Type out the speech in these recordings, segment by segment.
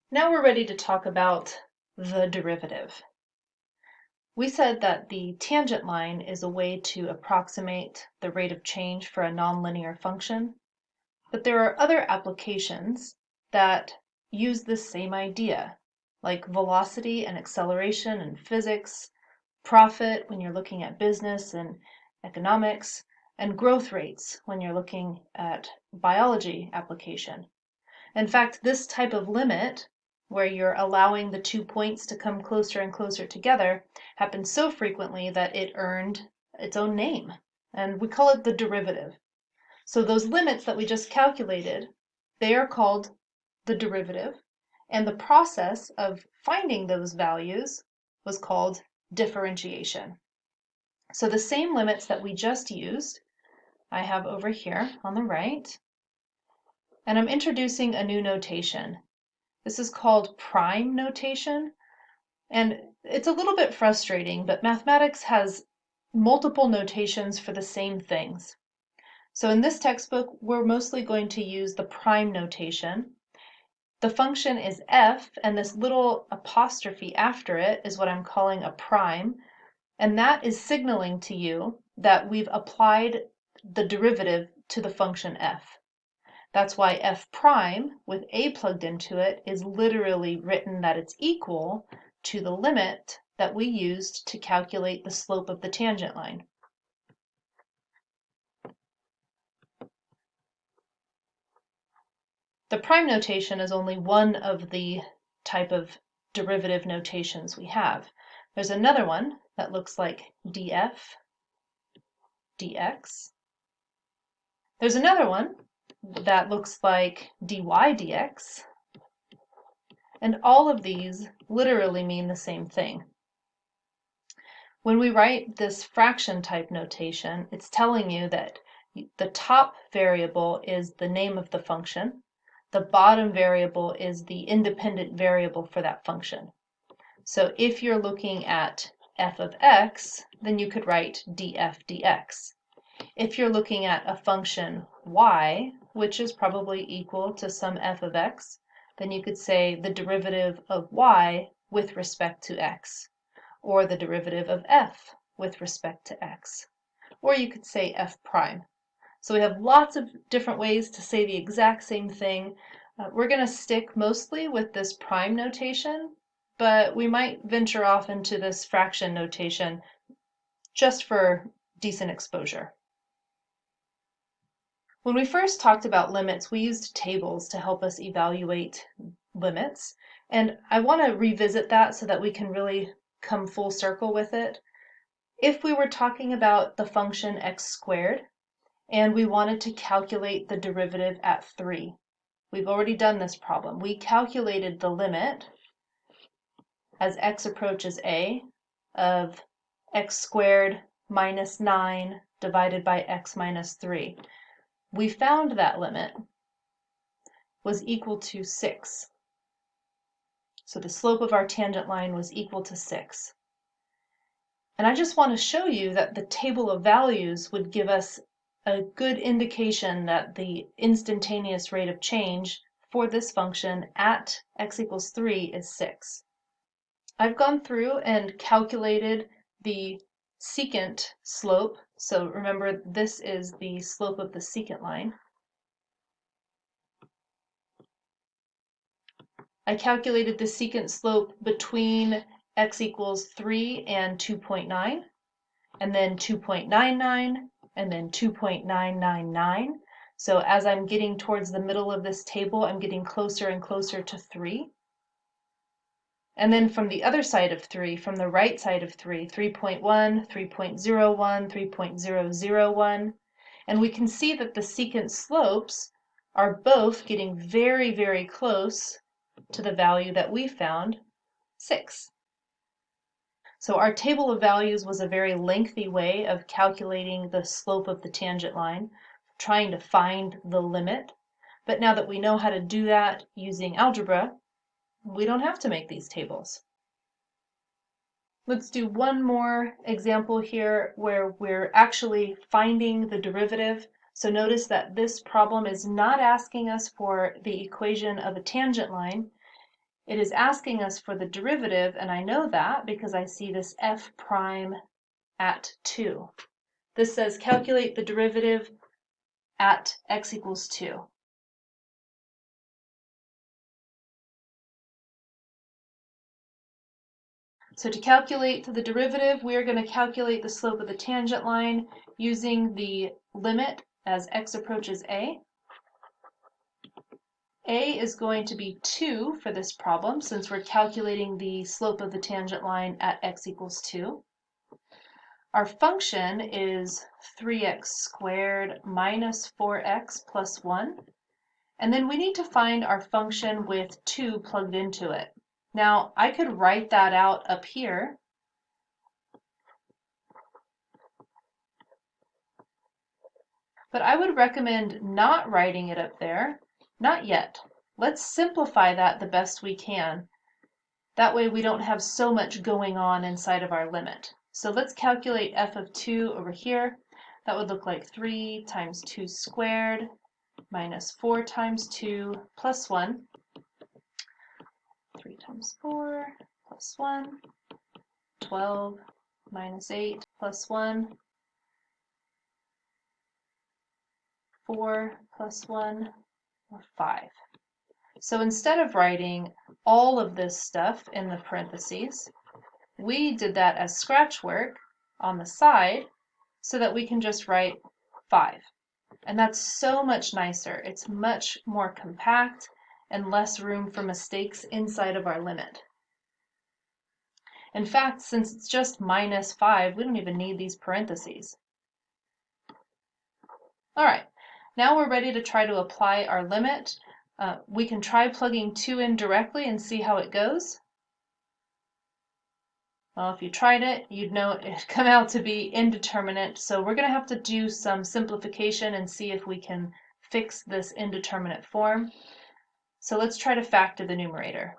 Now we're ready to talk about the derivative. We said that the tangent line is a way to approximate the rate of change for a nonlinear function, but there are other applications that use this same idea, like velocity and acceleration in physics, profit when you're looking at business and economics, and growth rates when you're looking at biology application. In fact, this type of limit, where you're allowing the 2 points to come closer and closer together, happens so frequently that it earned its own name, and we call it the derivative. So those limits that we just calculated, they are called the derivative, and the process of finding those values was called differentiation. So the same limits that we just used, I have over here on the right, and I'm introducing a new notation. This is called prime notation, and it's a little bit frustrating, but mathematics has multiple notations for the same things. So in this textbook, we're mostly going to use the prime notation. The function is f, and this little apostrophe after it is what I'm calling a prime, and that is signaling to you that we've applied the derivative to the function f. That's why f prime with a plugged into it is literally written that it's equal to the limit that we used to calculate the slope of the tangent line. The prime notation is only one of the type of derivative notations we have. There's another one that looks like df, dx. There's another one that looks like dy dx, and all of these literally mean the same thing. When we write this fraction type notation, it's telling you that the top variable is the name of the function, the bottom variable is the independent variable for that function. So if you're looking at f of x, then you could write df dx. If you're looking at a function y, which is probably equal to some f of x, then you could say the derivative of y with respect to x, or the derivative of f with respect to x, or you could say f prime. So we have lots of different ways to say the exact same thing. We're going to stick mostly with this prime notation, but we might venture off into this fraction notation just for decent exposure. When we first talked about limits, we used tables to help us evaluate limits, and I want to revisit that so that we can really come full circle with it. If we were talking about the function x squared, and we wanted to calculate the derivative at 3, we've already done this problem. We calculated the limit as x approaches a of x squared minus 9 divided by x minus 3. We found that limit was equal to 6. So the slope of our tangent line was equal to 6. And I just want to show you that the table of values would give us a good indication that the instantaneous rate of change for this function at x equals 3 is 6. I've gone through and calculated the secant slope. So remember, this is the slope of the secant line. I calculated the secant slope between x equals 3 and 2.9, and then 2.99, and then 2.999. So as I'm getting towards the middle of this table, I'm getting closer and closer to 3. And then from the other side of 3, from the right side of 3, 3.1, 3.01, 3.001, and we can see that the secant slopes are both getting very, very close to the value that we found, 6. So our table of values was a very lengthy way of calculating the slope of the tangent line, trying to find the limit. But now that we know how to do that using algebra, we don't have to make these tables. Let's do one more example here where we're actually finding the derivative. So notice that this problem is not asking us for the equation of a tangent line. It is asking us for the derivative, and I know that because I see this f prime at 2. This says calculate the derivative at x equals 2. So to calculate the derivative, we are going to calculate the slope of the tangent line using the limit as x approaches a. A is going to be 2 for this problem since we're calculating the slope of the tangent line at x equals 2. Our function is 3x squared minus 4x plus 1. And then we need to find our function with 2 plugged into it. Now, I could write that out up here. But I would recommend not writing it up there. Not yet. Let's simplify that the best we can. That way we don't have so much going on inside of our limit. So let's calculate f of 2 over here. That would look like 3 times 2 squared minus 4 times 2 plus 1. 3 times 4 plus 1. 12 minus 8 plus 1. 4 plus 1, or 5. So instead of writing all of this stuff in the parentheses, we did that as scratch work on the side so that we can just write 5. And that's so much nicer. It's much more compact and less room for mistakes inside of our limit. In fact, since it's just minus 5, we don't even need these parentheses. All right, now we're ready to try to apply our limit. We can try plugging 2 in directly and see how it goes. Well, if you tried it, you'd know it'd come out to be indeterminate. So we're going to have to do some simplification and see if we can fix this indeterminate form. So let's try to factor the numerator.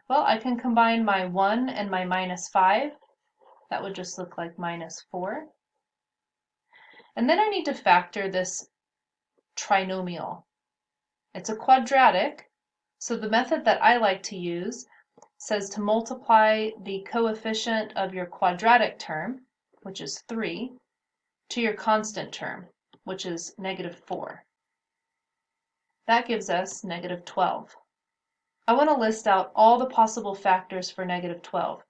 Well, I can combine my 1 and my minus 5. That would just look like minus 4. And then I need to factor this trinomial. It's a quadratic, so the method that I like to use says to multiply the coefficient of your quadratic term, which is 3, to your constant term, which is negative 4. That gives us negative 12. I want to list out all the possible factors for negative 12.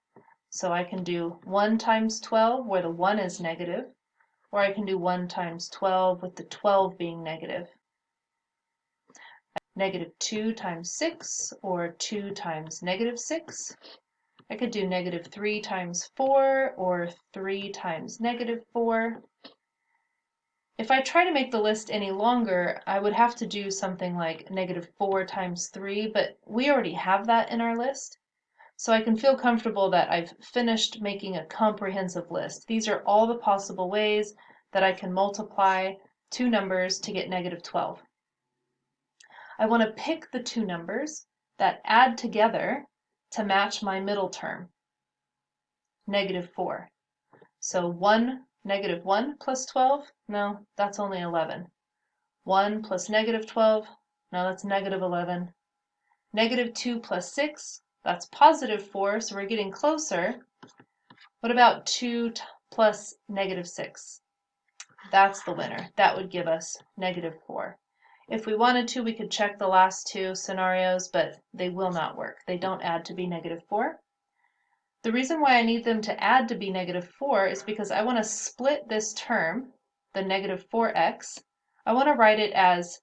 So I can do 1 times 12 where the 1 is negative, or I can do 1 times 12 with the 12 being negative. Negative 2 times 6, or 2 times negative 6. I could do negative 3 times 4, or 3 times negative 4. If I try to make the list any longer, I would have to do something like negative 4 times 3, but we already have that in our list. So I can feel comfortable that I've finished making a comprehensive list. These are all the possible ways that I can multiply two numbers to get negative 12. I want to pick the two numbers that add together to match my middle term, negative 4. So negative 1 plus 12, no, that's only 11. 1 plus negative 12, no, that's negative 11. Negative 2 plus 6, that's positive 4, so we're getting closer. What about 2 plus negative 6? That's the winner. That would give us negative 4. If we wanted to, we could check the last two scenarios, but they will not work. They don't add to be negative 4. The reason why I need them to add to be negative 4 is because I want to split this term, the negative 4x. I want to write it as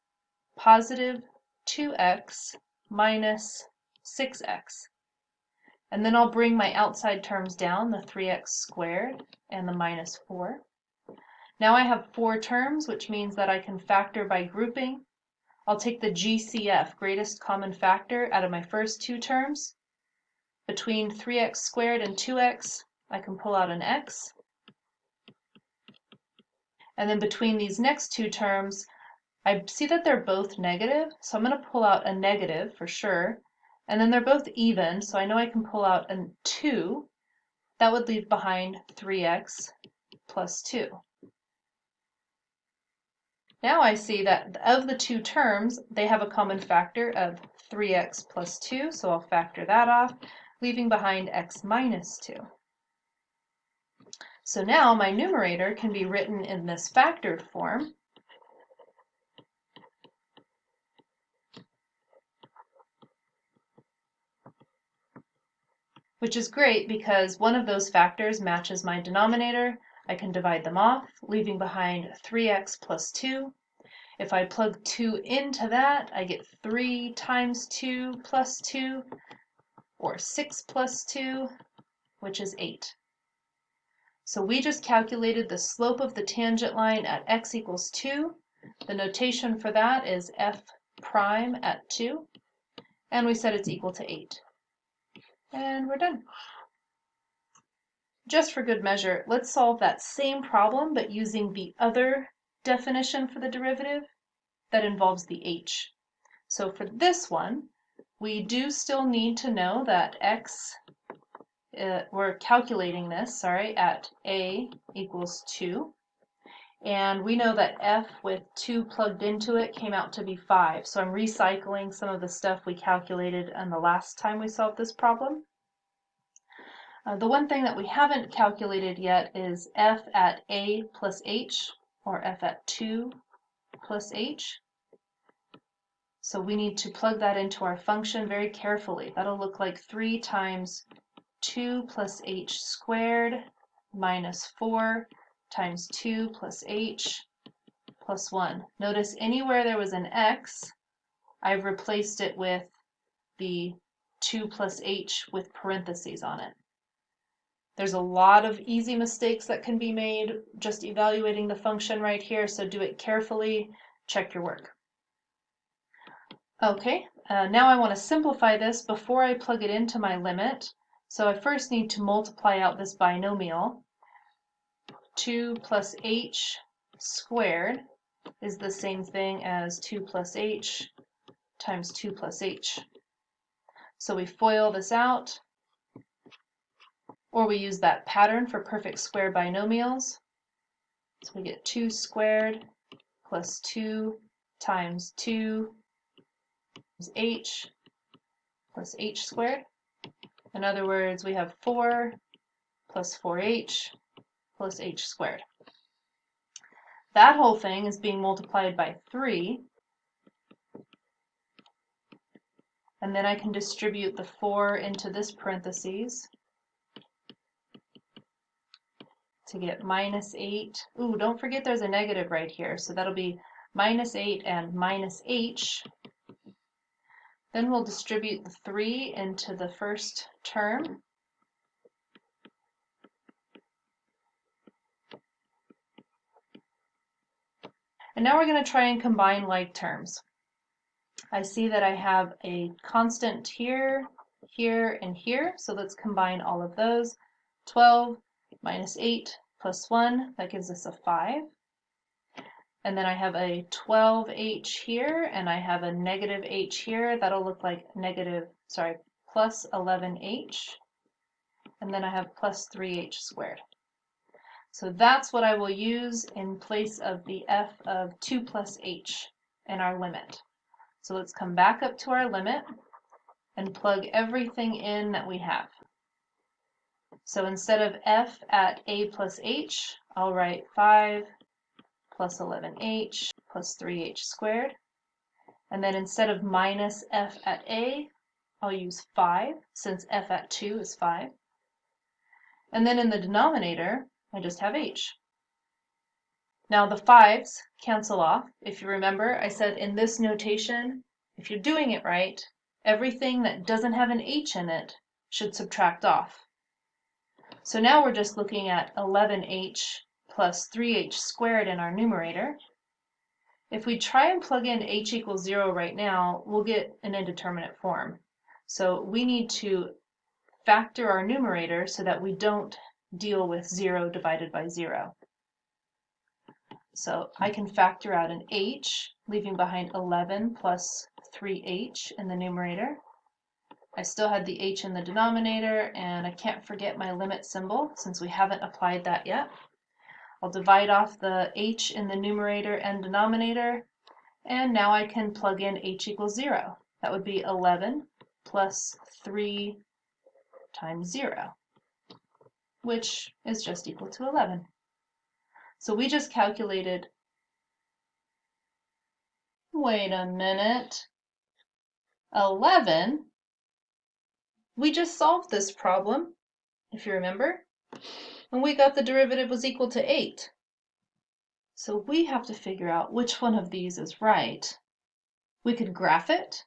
positive 2x minus 6x. And then I'll bring my outside terms down, the 3x squared and the minus 4. Now I have 4 terms, which means that I can factor by grouping. I'll take the GCF, greatest common factor, out of my first 2 terms. Between 3x squared and 2x, I can pull out an x. And then between these next 2 terms, I see that they're both negative, so I'm going to pull out a negative for sure. And then they're both even, so I know I can pull out a 2. That would leave behind 3x plus 2. Now I see that of the two terms, they have a common factor of 3x plus 2, so I'll factor that off, leaving behind x minus 2. So now my numerator can be written in this factored form, which is great because one of those factors matches my denominator. I can divide them off, leaving behind 3x plus 2. If I plug 2 into that, I get 3 times 2 plus 2, or 6 plus 2, which is 8. So we just calculated the slope of the tangent line at x equals 2. The notation for that is f prime at 2, and we said it's equal to 8. And we're done. Just for good measure, let's solve that same problem, but using the other definition for the derivative that involves the h. So for this one, we do still need to know that we're calculating this, at a equals 2. And we know that f with 2 plugged into it came out to be 5. So I'm recycling some of the stuff we calculated on the last time we solved this problem. The one thing that we haven't calculated yet is f at a plus h, or f at 2 plus h. So we need to plug that into our function very carefully. That'll look like 3 times 2 plus h squared minus 4 times 2 plus h plus 1. Notice anywhere there was an x, I've replaced it with the 2 plus h with parentheses on it. There's a lot of easy mistakes that can be made just evaluating the function right here, so do it carefully, check your work. Okay, now I want to simplify this before I plug it into my limit. So I first need to multiply out this binomial. 2 plus h squared is the same thing as 2 plus h times 2 plus h. So we FOIL this out, or we use that pattern for perfect square binomials. So we get 2 squared plus 2 times 2 is h plus h squared. In other words, we have 4 plus 4h plus h squared. That whole thing is being multiplied by 3, and then I can distribute the 4 into this parentheses to get minus 8. Ooh, don't forget there's a negative right here, so that'll be minus 8 and minus h. Then we'll distribute the 3 into the first term. And now we're going to try and combine like terms. I see that I have a constant here, here, and here, so let's combine all of those. 12 minus 8 plus 1, that gives us a 5. And then I have a 12h here, and I have a negative h here. That'll look like plus 11h. And then I have plus 3h squared. So that's what I will use in place of the f of 2 plus h in our limit. So let's come back up to our limit and plug everything in that we have. So instead of f at a plus h, I'll write 5 plus 11h plus 3h squared. And then instead of minus f at a, I'll use 5, since f at 2 is 5. And then in the denominator, I just have h. Now the 5's cancel off. If you remember, I said in this notation, if you're doing it right, everything that doesn't have an h in it should subtract off. So now we're just looking at 11h plus 3h squared in our numerator. If we try and plug in h equals 0 right now, we'll get an indeterminate form. So we need to factor our numerator so that we don't deal with 0 divided by 0. So I can factor out an h, leaving behind 11 plus 3h in the numerator. I still had the h in the denominator, and I can't forget my limit symbol since we haven't applied that yet. I'll divide off the h in the numerator and denominator, and now I can plug in h equals 0. That would be 11 plus 3 times 0, which is just equal to 11. So we just calculated, wait a minute, 11. We just solved this problem, if you remember, and we got the derivative was equal to 8. So we have to figure out which one of these is right. We could graph it.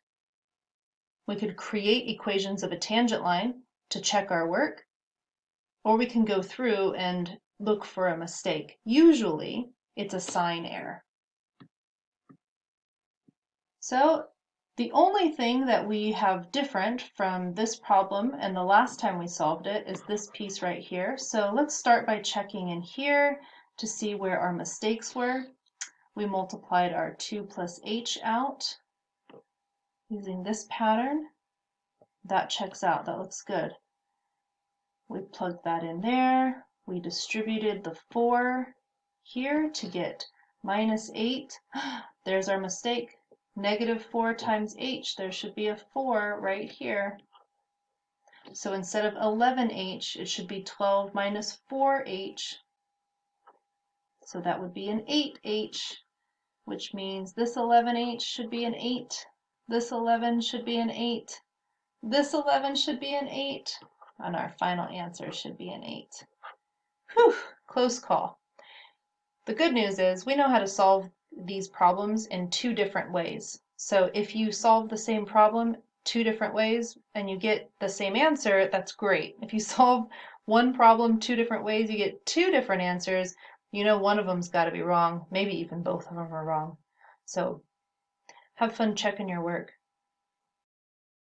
We could create equations of a tangent line to check our work, or we can go through and look for a mistake. Usually, it's a sign error. So the only thing that we have different from this problem and the last time we solved it is this piece right here. So let's start by checking in here to see where our mistakes were. We multiplied our 2 plus h out using this pattern. That checks out, that looks good. We plugged that in there. We distributed the 4 here to get minus 8. There's our mistake. Negative 4 times h, there should be a 4 right here. So instead of 11h, it should be 12 minus 4h. So that would be an 8h, which means this 11h should be an 8. This 11 should be an 8. This 11 should be an 8. And our final answer should be an 8. Whew, close call. The good news is we know how to solve these problems in 2 different ways. So if you solve the same problem 2 different ways and you get the same answer, that's great. If you solve one problem 2 different ways, you get 2 different answers, you know one of them's got to be wrong, maybe even both of them are wrong. So have fun checking your work.